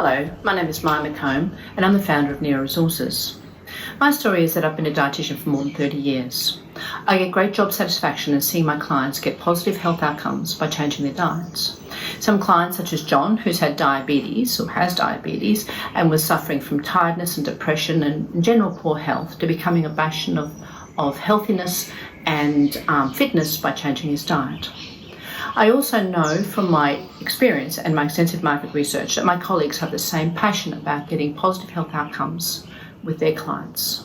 Hello, my name is Maya McComb and I'm the founder of Nero Resources. My story is that I've been a dietitian for more than 30 years. I get great job satisfaction in seeing my clients get positive health outcomes by changing their diets. Some clients, such as John, who's had diabetes or has diabetes and was suffering from tiredness and depression and general poor health, to becoming a bastion of healthiness and fitness by changing his diet. I also know from my experience and my extensive market research that my colleagues have the same passion about getting positive health outcomes with their clients.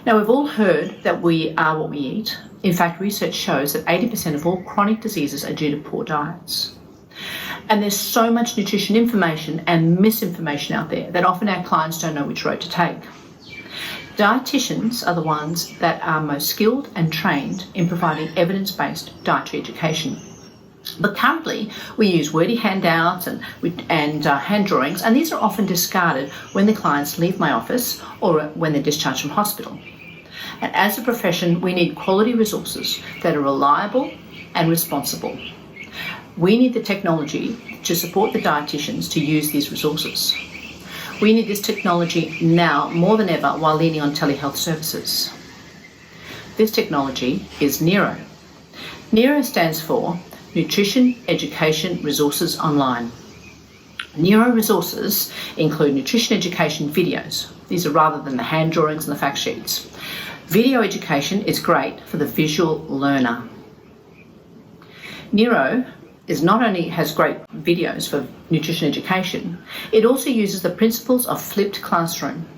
Now, we've all heard that we are what we eat. In fact, research shows that 80% of all chronic diseases are due to poor diets. And there's so much nutrition information and misinformation out there that often our clients don't know which road to take. Dietitians are the ones that are most skilled and trained in providing evidence-based dietary education. But currently, we use wordy handouts and hand drawings, and these are often discarded when the clients leave my office or when they're discharged from hospital. And as a profession, we need quality resources that are reliable and responsible. We need the technology to support the dietitians to use these resources. We need this technology now more than ever while leaning on telehealth services. This technology is Nero. Nero stands for Nutrition Education Resources Online. Nero resources include nutrition education videos. These are rather than the hand drawings and the fact sheets. Video education is great for the visual learner. Nero not only has great videos for nutrition education, it also uses the principles of flipped classroom.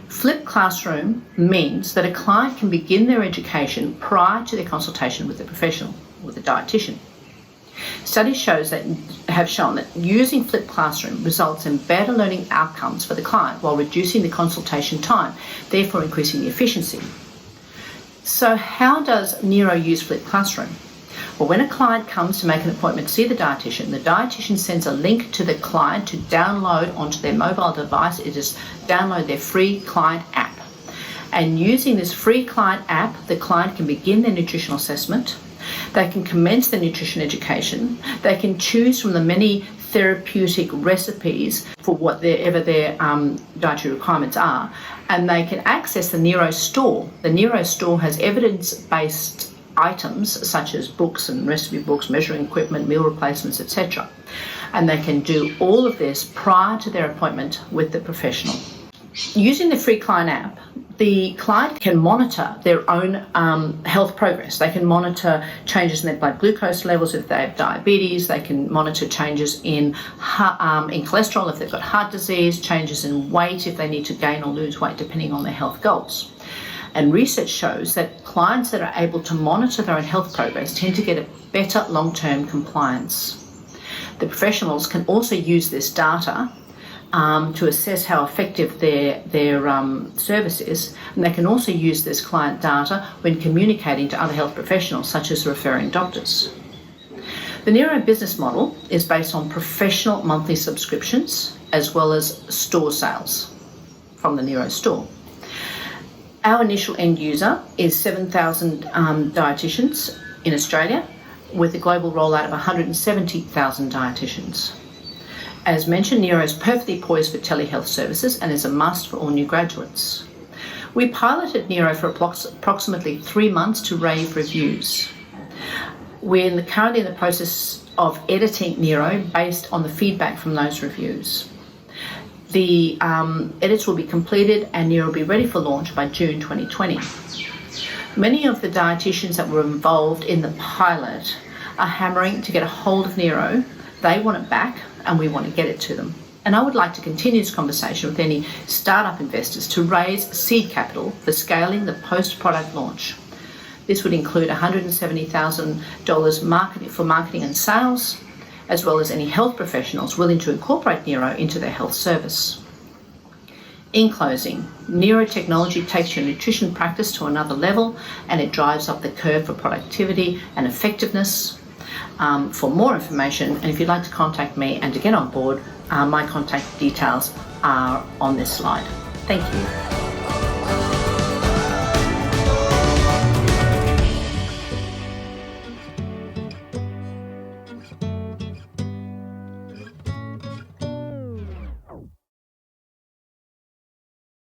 Flipped classroom means that a client can begin their education prior to their consultation with the professional, with the dietitian. Studies have shown that using flipped classroom results in better learning outcomes for the client while reducing the consultation time, therefore increasing the efficiency. So how does Nero use flipped classroom? Well, when a client comes to make an appointment to see the dietitian sends a link to the client to download onto their mobile device. It is download their free client app. And using this free client app, the client can begin their nutritional assessment. They can commence their nutrition education. They can choose from the many therapeutic recipes for whatever their dietary requirements are, and they can access the Nero store. The Nero store has evidence-based items such as books and recipe books, measuring equipment, meal replacements, etc. And they can do all of this prior to their appointment with the professional. Using the free client app, the client can monitor their own health progress. They can monitor changes in their blood glucose levels if they have diabetes. They can monitor changes in cholesterol if they've got heart disease, changes in weight if they need to gain or lose weight depending on their health goals. And research shows that clients that are able to monitor their own health progress tend to get a better long-term compliance. The professionals can also use this data to assess how effective their service is, and they can also use this client data when communicating to other health professionals, such as referring doctors. The Nero business model is based on professional monthly subscriptions as well as store sales from the Nero store. Our initial end user is 7,000 dietitians in Australia, with a global rollout of 170,000 dietitians. As mentioned, Nero is perfectly poised for telehealth services and is a must for all new graduates. We piloted Nero for approximately 3 months to rave reviews. We're currently in the process of editing Nero based on the feedback from those reviews. The edits will be completed and Nero will be ready for launch by June 2020. Many of the dietitians that were involved in the pilot are hammering to get a hold of Nero. They want it back and we want to get it to them. And I would like to continue this conversation with any startup investors to raise seed capital for scaling the post-product launch. This would include $170,000 for marketing and sales, as well as any health professionals willing to incorporate Nero into their health service. In closing, Nero technology takes your nutrition practice to another level, and it drives up the curve for productivity and effectiveness. For more information, and if you'd like to contact me and to get on board, my contact details are on this slide. Thank you.